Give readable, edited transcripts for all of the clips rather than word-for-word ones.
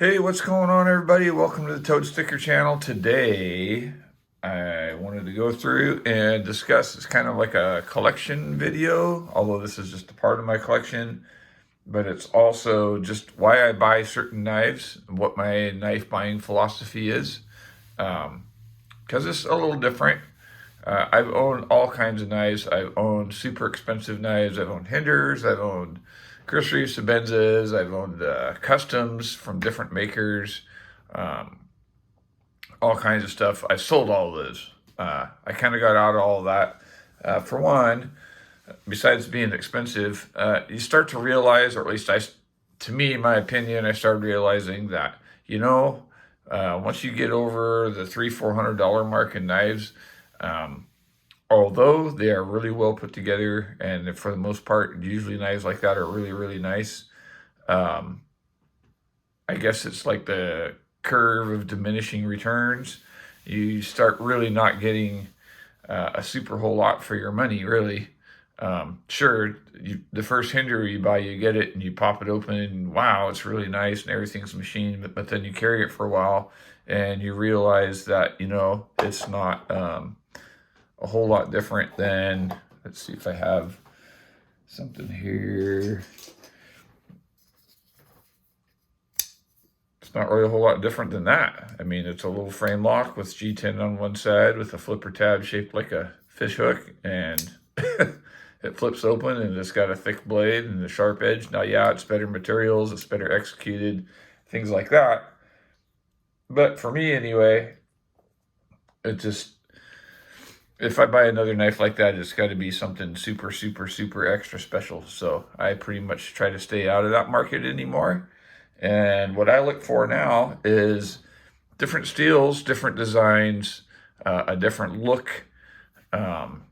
Hey, what's going on, everybody? Welcome to the Toad Sticker channel. Today, I wanted to go through and discuss, it's kind of like a collection video, although this is just a part of my collection, but it's also just why I buy certain knives, and what my knife buying philosophy is, because it's a little different. I've owned all kinds of knives. I've owned super expensive knives. I've owned Hinders. I've owned Cursory Sebenzas. I've owned customs from different makers. Um, all kinds of stuff. I sold all of those. I kind of got out of all of that. For one, besides being expensive, you start to realize, or at least to me, in my opinion, I started realizing that you know, once you get over the $300-400 mark in knives, um, although they are really well put together, and for the most part, usually knives like that are really, really nice. Um, I guess it's like the curve of diminishing returns. You start really not getting a super whole lot for your money, really. Sure, the first Hinder you buy, you get it and you pop it open, and wow, it's really nice and everything's machined. But then you carry it for a while, and you realize that it's not a whole lot different than. Let's see if I have something here. It's not really a whole lot different than that. I mean, it's a little frame lock with G10 on one side with a flipper tab shaped like a fish hook, and it flips open, and it's got a thick blade and a sharp edge. Now, yeah, it's better materials, it's better executed, things like that. But for me, anyway, it just, if I buy another knife like that, it's got to be something super, super, super extra special. So I pretty much try to stay out of that market anymore. And what I look for now is different steels, different designs, a different look, um,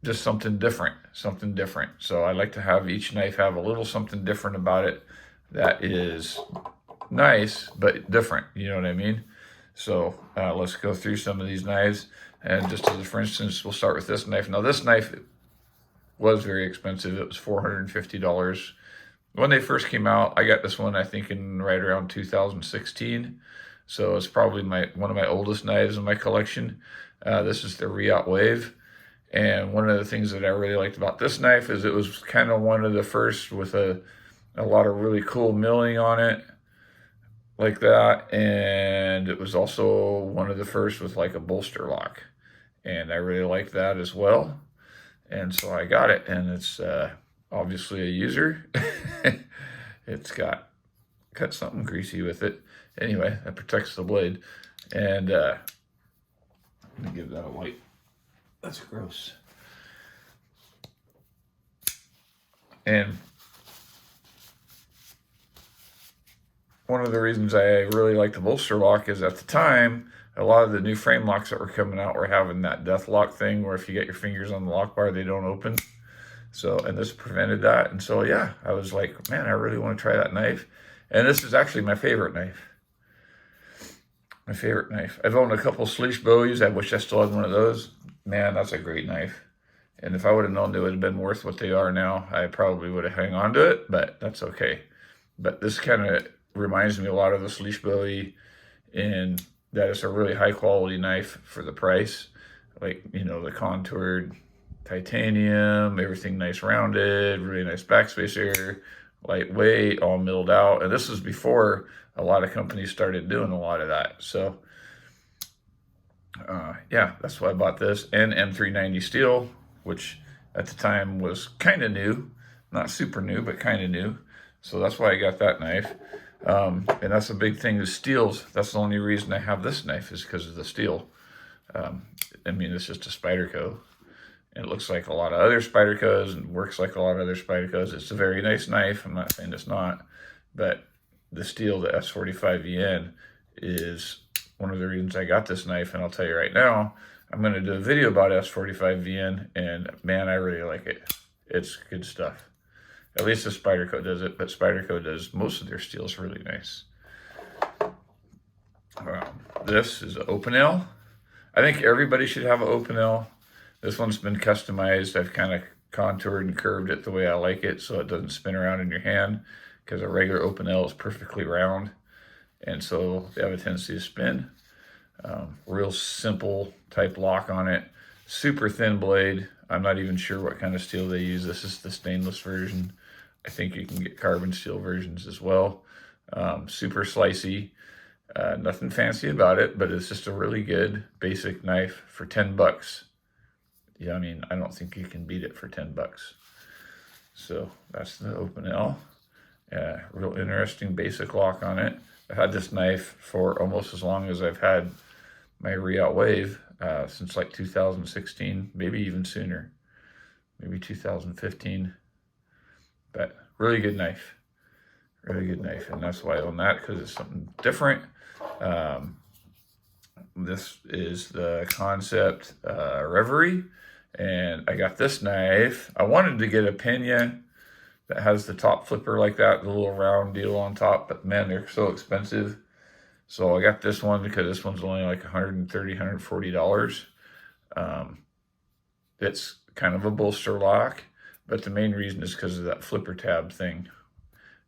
just something different, something different. So I like to have each knife have a little something different about it that is nice, but different. You know what I mean? So let's go through some of these knives. And just as a for instance, we'll start with this knife. Now, this knife was very expensive. It was $450. When they first came out, I got this one, I think, in right around 2016. So it's probably one of my oldest knives in my collection. This is the Riot Wave. And one of the things that I really liked about this knife is it was kind of one of the first with a lot of really cool milling on it, like that. And it was also one of the first with like a bolster lock. And I really liked that as well. And so I got it. And it's obviously a user. It's got something greasy with it. Anyway, that protects the blade. And let me give that a wipe. That's gross. And one of the reasons I really like the bolster lock is at the time, a lot of the new frame locks that were coming out were having that death lock thing where if you get your fingers on the lock bar, they don't open. So, and this prevented that. And so, yeah, I was like, man, I really want to try that knife. And this is actually my favorite knife. My favorite knife. I've owned a couple Sleesh Bowies. I wish I still had one of those. Man, that's a great knife. And if I would have known they would have been worth what they are now, I probably would have hung on to it, but that's okay. But this kind of reminds me a lot of the Sleesh Bowie in that it's a really high quality knife for the price. Like, the contoured titanium, everything nice rounded, really nice backspacer, lightweight, all milled out. And this was before a lot of companies started doing a lot of that. So yeah, that's why I bought this. And M390 steel, which at the time was kind of new, not super new, but kind of new. So that's why I got that knife. And that's a big thing is steels. That's the only reason I have this knife is because of the steel. I mean, it's just a Spyderco. It looks like a lot of other Spydercos and works like a lot of other Spydercos. It's a very nice knife. I'm not saying it's not, but the steel, the S45VN, is one of the reasons I got this knife. And I'll tell you right now, I'm going to do a video about S45VN, and man, I really like it. It's good stuff. At least the Spyderco does it, but Spyderco does most of their steels really nice. This is an Opinel. I think everybody should have an Opinel. This one's been customized. I've kind of contoured and curved it the way I like it so it doesn't spin around in your hand. because a regular open L is perfectly round, and so they have a tendency to spin. Real simple type lock on it, super thin blade. I'm not even sure what kind of steel they use. This is the stainless version. I think you can get carbon steel versions as well. Super slicey. Nothing fancy about it, but it's just a really good basic knife for 10 bucks. Yeah, I mean, I don't think you can beat it for 10 bucks. So that's the Open L. Real interesting basic lock on it. I've had this knife for almost as long as I've had my Reaut Wave, since like 2016, maybe even sooner, maybe 2015. But really good knife, and that's why I own that, because it's something different. This is the Concept Reverie, and I got this knife. I wanted to get a Pena that has the top flipper like that, the little round deal on top, but man, they're so expensive. So I got this one because this one's only like $130, $140. It's kind of a bolster lock, but the main reason is because of that flipper tab thing.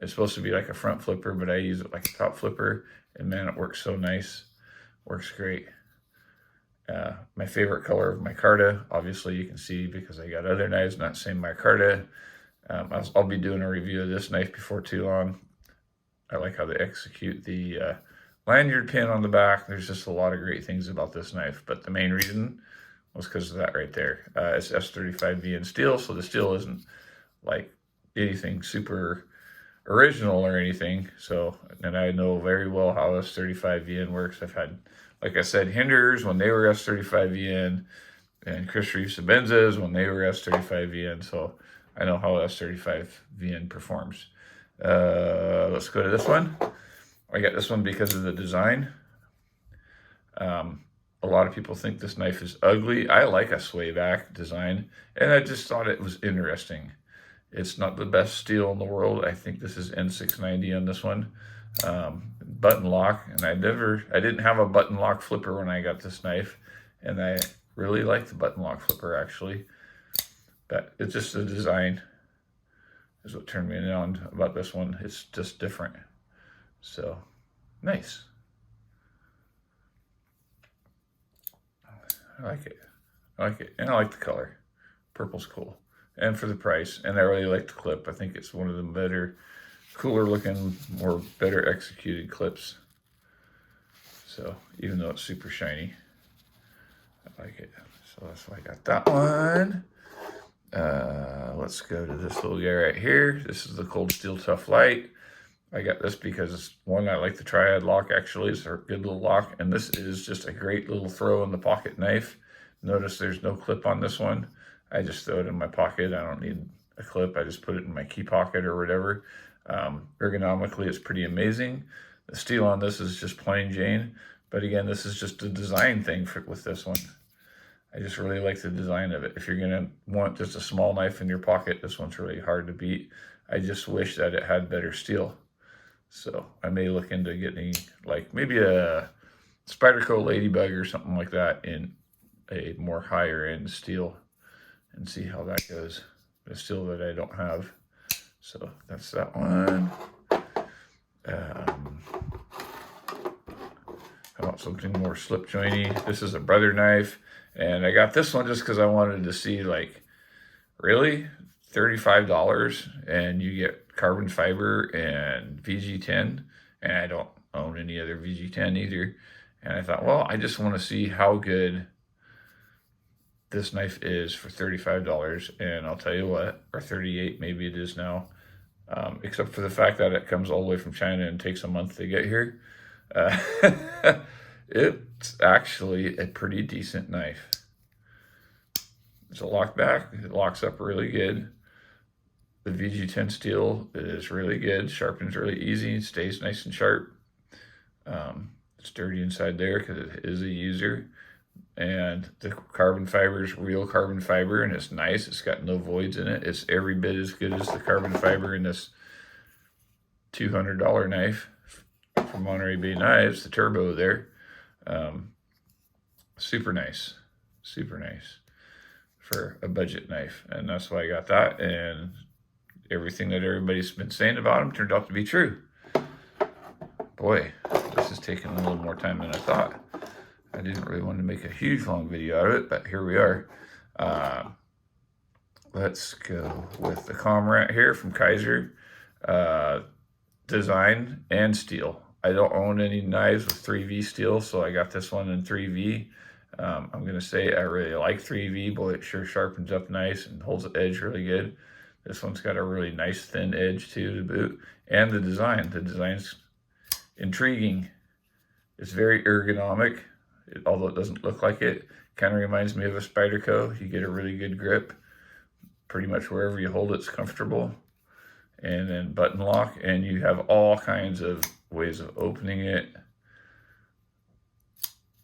It's supposed to be like a front flipper, but I use it like a top flipper, and man, it works so nice. Works great. My favorite color of micarta, obviously you can see because I got other knives, not same micarta. I'll be doing a review of this knife before too long. I like how they execute the lanyard pin on the back. There's just a lot of great things about this knife, but the main reason was because of that right there. It's S35VN steel, so the steel isn't like anything super original or anything. So, and I know very well how S35VN works. I've had, like I said, Hinders when they were S35VN, and Chris Reeve Sebenzas when they were S35VN. So I know how S35VN performs. Let's go to this one. I got this one because of the design. A lot of people think this knife is ugly. I like a sway back design, and I just thought it was interesting. It's not the best steel in the world. I think this is N690 on this one. Button lock, and I didn't have a button lock flipper when I got this knife, and I really like the button lock flipper actually. But it's just the design is what turned me on about this one. It's just different. So nice. I like it. And I like the color. Purple's cool. And for the price, and I really like the clip. I think it's one of the better, cooler looking, better executed clips. So even though it's super shiny, I like it. So that's why I got that one. Let's go to this little guy right here. This is the Cold Steel Tough Light. I got this because, one, I like the triad lock actually. It's a good little lock, and this is just a great little throw in the pocket knife. Notice there's no clip on this one. I just throw it in my pocket. I don't need a clip. I just put it in my key pocket or whatever. Ergonomically, it's pretty amazing. The steel on this is just plain Jane, but again, this is just a design thing with this one. I just really like the design of it. If you're gonna want just a small knife in your pocket, this one's really hard to beat. I just wish that it had better steel. So I may look into getting like maybe a Spyderco Ladybug or something like that in a more higher end steel and see how that goes. The steel that I don't have. So that's that one. I want something more slip jointy. This is a Brother knife, and I got this one just because I wanted to see, like, really $35 and you get carbon fiber and VG10, and I don't own any other VG10 either. And I thought, well, I just want to see how good this knife is for $35, and I'll tell you what, or 38 maybe it is now, except for the fact that it comes all the way from China and takes a month to get here. It's actually a pretty decent knife. It's a lock back. It locks up really good. The VG10 steel is really good. Sharpens really easy. Stays nice and sharp. It's dirty inside there because it is a user. And the carbon fiber is real carbon fiber, and it's nice. It's got no voids in it. It's every bit as good as the carbon fiber in this $200 knife from Monterey Bay Knives, the Turbo there. Super nice. Super nice for a budget knife. And that's why I got that. And everything that everybody's been saying about them turned out to be true. Boy, this is taking a little more time than I thought. I didn't really want to make a huge long video out of it, but here we are. Let's go with the Comrat here from Kizer. Design and steel. I don't own any knives with 3V steel, so I got this one in 3V. I'm going to say I really like 3V. Boy, it sure sharpens up nice and holds the edge really good. This one's got a really nice thin edge too to boot. And the design's intriguing. It's very ergonomic, although it doesn't look like it. Kind of reminds me of a Spyderco. You get a really good grip. Pretty much wherever you hold it's comfortable. And then button lock, and you have all kinds of ways of opening it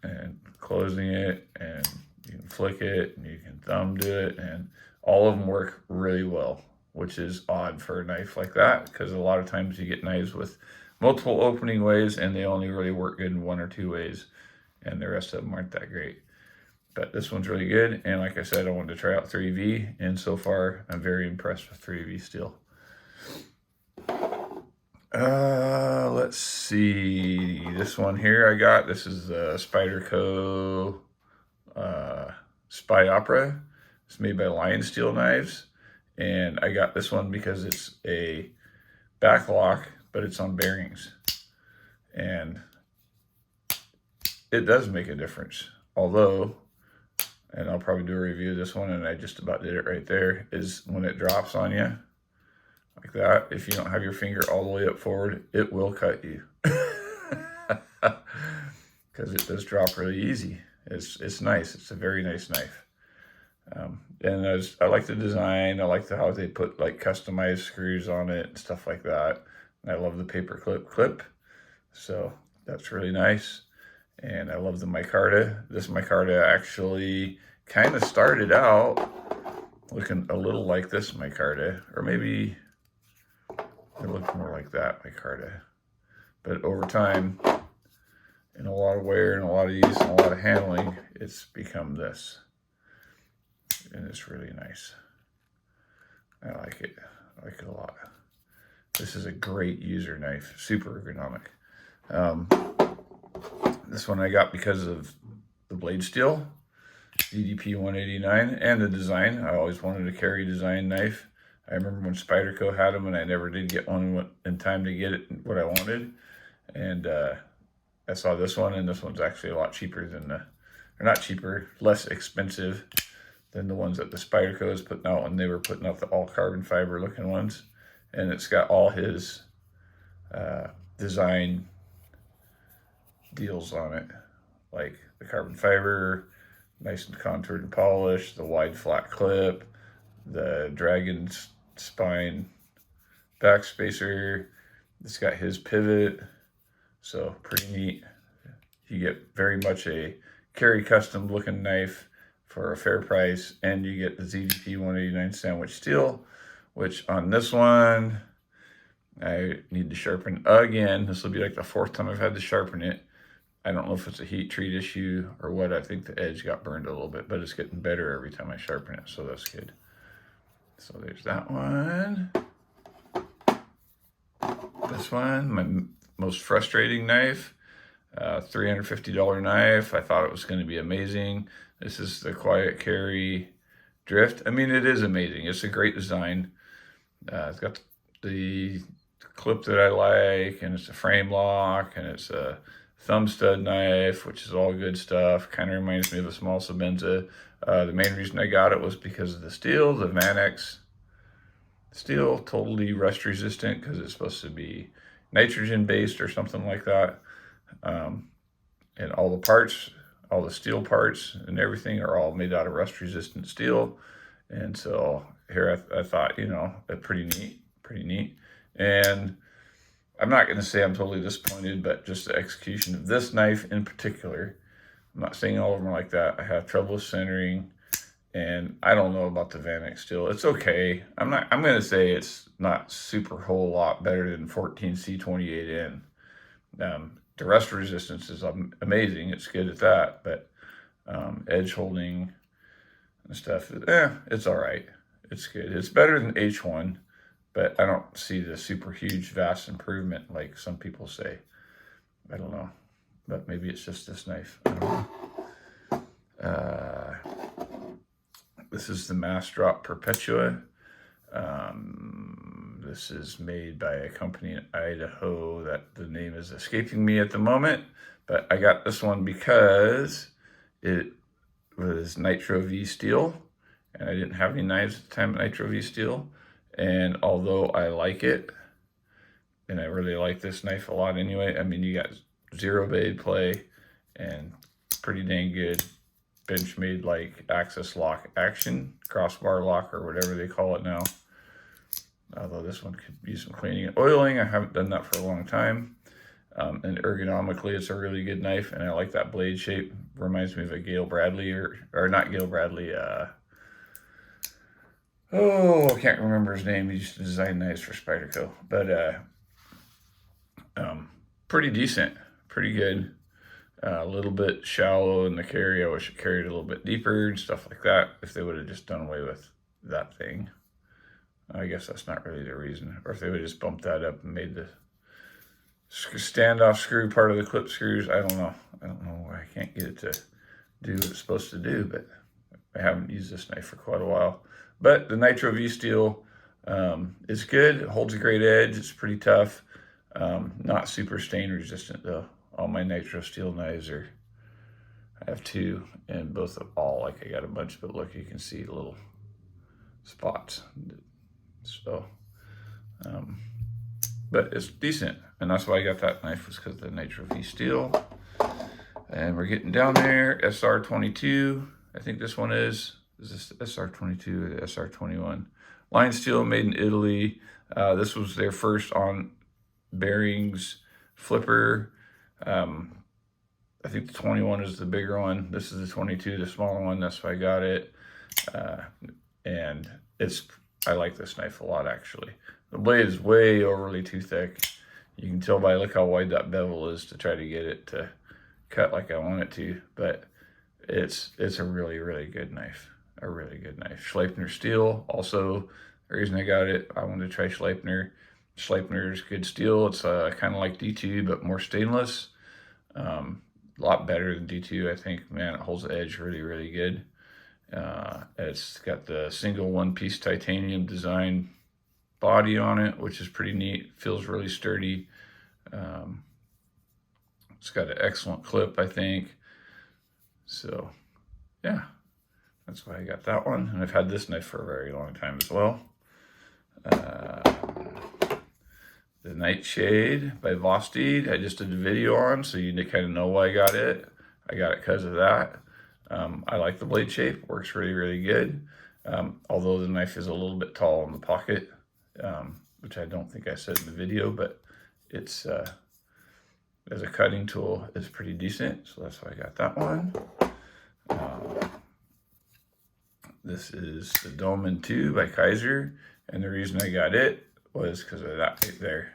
and closing it, and you can flick it and you can thumb do it, and all of them work really well, which is odd for a knife like that, because a lot of times you get knives with multiple opening ways and they only really work good in 1 or 2 ways, and the rest of them aren't that great. But this one's really good, and like I said, I wanted to try out 3V, and so far I'm very impressed with 3V steel. Let's see, this one here I got, this is a Spyderco Spy Opera. It's made by Lion Steel Knives, and I got this one because it's a back lock, but it's on bearings, and it does make a difference. Although, and I'll probably do a review of this one, and I just about did it right there, is when it drops on you like that, if you don't have your finger all the way up forward, it will cut you. Because it does drop really easy. It's nice. It's a very nice knife. And I like the design. I like how they put like customized screws on it and stuff like that. And I love the paper clip. So that's really nice. And I love the micarta. This micarta actually kind of started out looking a little like this micarta, or maybe it looked more like that micarta. But over time, in a lot of wear and a lot of use and a lot of handling, it's become this. And it's really nice. I like it. I like it a lot. This is a great user knife, super ergonomic. This one I got because of the blade steel, DDP 189, and the design. I always wanted to carry a design knife. I remember when Spyderco had them, and I never did get one in time to get it what I wanted. And I saw this one, and this one's actually a lot cheaper than or not cheaper, less expensive than the ones that the Spyderco is putting out when they were putting out the all carbon fiber looking ones. And it's got all his design deals on it, like the carbon fiber, nice and contoured and polished, the wide flat clip, the dragon spine back spacer. It's got his pivot, so pretty neat. You get very much a carry custom looking knife for a fair price, and you get the ZDP 189 sandwich steel, which on this one I need to sharpen again. This will be like the 4th time I've had to sharpen it. I don't know if it's a heat treat issue or what. I think the edge got burned a little bit, but it's getting better every time I sharpen it, so that's good. So there's that one. This one, my most frustrating knife, $350 knife. I thought it was going to be amazing. This is the Quiet Carry Drift. I mean, it is amazing. It's a great design. It's got the clip that I like, and it's a frame lock, and it's a thumb stud knife, which is all good stuff. Kind of reminds me of a small Sebenza. The main reason I got it was because of the steel, the Vanex steel, totally rust resistant because it's supposed to be nitrogen based or something like that. And all the parts, all the steel parts and everything are all made out of rust resistant steel. And so here I thought, you know, pretty neat. And I'm not going to say I'm totally disappointed, but just the execution of this knife in particular, I'm not saying all of them are like that. I have trouble with centering, and I don't know about the Vanex steel. It's okay. I'm going to say it's not super whole lot better than 14C28N. The rust resistance is amazing. It's good at that, but edge holding and stuff, it's all right. It's good. It's better than H1, but I don't see the super huge, vast improvement like some people say. I don't know, but maybe it's just this knife. I don't know. This is the Massdrop Perpetua. This is made by a company in Idaho that the name is escaping me at the moment, but I got this one because it was Nitro V steel, and I didn't have any knives at the time of Nitro V steel. And although I like it, and I really like this knife a lot anyway, I mean, you got zero blade play and pretty dang good Benchmade like access lock action, crossbar lock, or whatever they call it now. Although this one could use some cleaning and oiling. I haven't done that for a long time. And ergonomically, it's a really good knife, and I like that blade shape. Reminds me of a Gale Bradley, or not Gale Bradley, I can't remember his name. He used to design knives for Spyderco. But pretty decent, pretty good. A little bit shallow in the carry. I wish it carried a little bit deeper and stuff like that. If they would have just done away with that thing. I guess that's not really the reason. Or if they would have just bumped that up and made the standoff screw part of the clip screws. I don't know. I don't know why I can't get it to do what it's supposed to do, but I haven't used this knife for quite a while. But the Nitro V steel is good. It holds a great edge. It's pretty tough. Not super stain resistant though. All my Nitro steel knives are, I have two, and both of all, like I got a bunch, but look, you can see the little spots. So, but it's decent, and that's why I got that knife, was because of the Nitro V steel. And we're getting down there. SR22, I think this one is this SR22 or the SR21? Line steel, made in Italy. This was their first on bearings flipper. I think the 21 is the bigger one. This is the 22, the smaller one. That's why I got it. And I like this knife a lot, actually. The blade is way overly too thick. You can tell by look how wide that bevel is to try to get it to cut like I want it to. But it's a really, really good knife. A really good knife. Schleipner steel, also the reason I got it, I wanted to try Schleipner. Schleipner's good steel. It's kind of like D2, but more stainless. A lot better than D2, I think. Man, it holds the edge really, really good. It's got the single one-piece titanium design body on it, which is pretty neat. Feels really sturdy. It's got an excellent clip, I think. So, yeah, that's why I got that one. And I've had this knife for a very long time as well. The Nightshade by Vosteed, I just did a video on, so you kind of know why I got it. I got it because of that. I like the blade shape, works really, really good. Although the knife is a little bit tall in the pocket, which I don't think I said in the video, but it's, as a cutting tool, it's pretty decent, so that's why I got that one. This is the Dolman 2 by Kizer, and the reason I got it was because of that right there.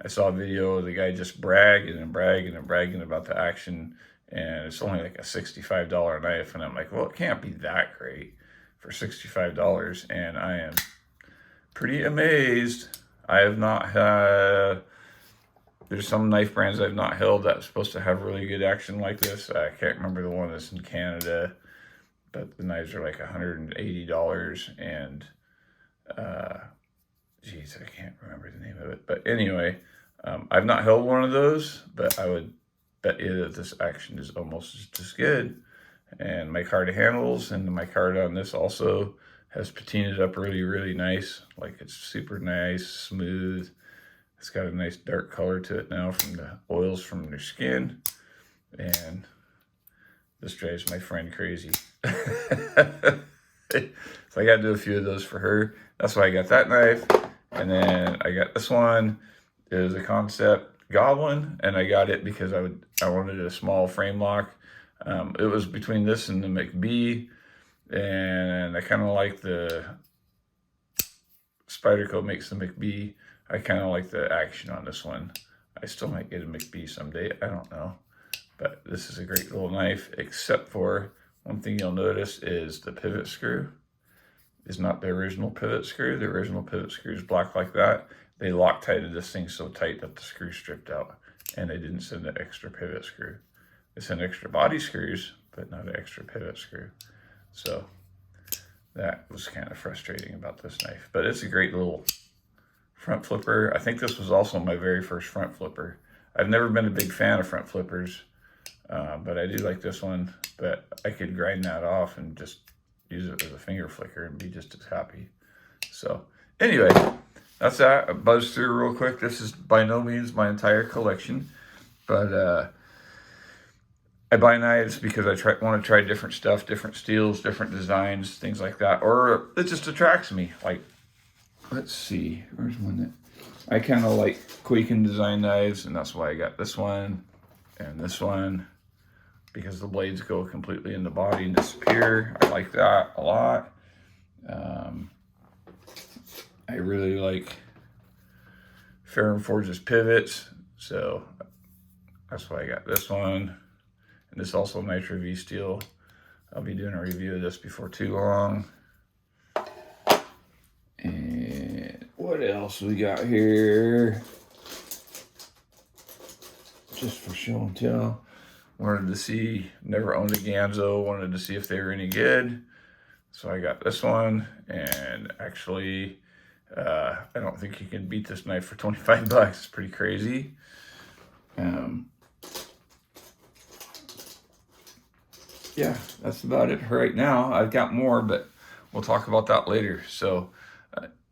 I saw a video of the guy just bragging about the action, and it's only like a $65 knife, and I'm like, well, it can't be that great for $65, and I am pretty amazed. I have not had, there's some knife brands I've not held that's supposed to have really good action like this. I can't remember the one that's in Canada, but the knives are like $180, and geez, I can't remember the name of it. But anyway, I've not held one of those, but I would bet you that this action is almost just as good. And my card handles, and my card on this also has patinaed up really, really nice. Like, it's super nice, smooth. It's got a nice dark color to it now from the oils from their skin. And this drives my friend crazy. So I got to do a few of those for her. That's why I got that knife. And then I got this one. It was a Concept Goblin, and I got it because I wanted a small frame lock. It was between this and the McBee, and I kind of like the Spyderco makes the McBee. I kind of like the action on this one. I still might get a McBee someday. I don't know. But this is a great little knife, except for one thing you'll notice is the pivot screw. is not the original pivot screw. The original pivot screw is black like that. They Loctited this thing so tight that the screw stripped out, and they didn't send an extra pivot screw. They sent extra body screws, but not an extra pivot screw. So that was kind of frustrating about this knife, but it's a great little front flipper. I think this was also my very first front flipper. I've never been a big fan of front flippers, but I do like this one. But I could grind that off and just use it as a finger flicker and be just as happy. So anyway, that's that. I buzzed through real quick. This is by no means my entire collection, but I buy knives because I want to try different stuff, different steels, different designs, things like that. Or it just attracts me. Like, let's see, where's one that I kind of like Quiken design knives, and that's why I got this one and this one, because the blades go completely in the body and disappear. I like that a lot. I really like Ferrum Forge's pivots, so that's why I got this one. And this also Nitro V steel. I'll be doing a review of this before too long. And what else we got here? Just for show and tell. Wanted to see, never owned a Ganzo, wanted to see if they were any good. So I got this one, and actually, I don't think you can beat this knife for 25 bucks. It's pretty crazy. Yeah, that's about it for right now. I've got more, but we'll talk about that later. So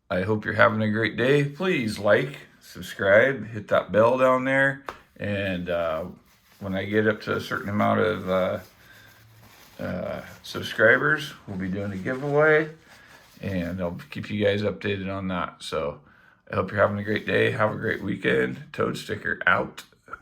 I hope you're having a great day. Please like, subscribe, hit that bell down there. And when I get up to a certain amount of subscribers, we'll be doing a giveaway. And I'll keep you guys updated on that. So I hope you're having a great day. Have a great weekend. Toad Sticker out.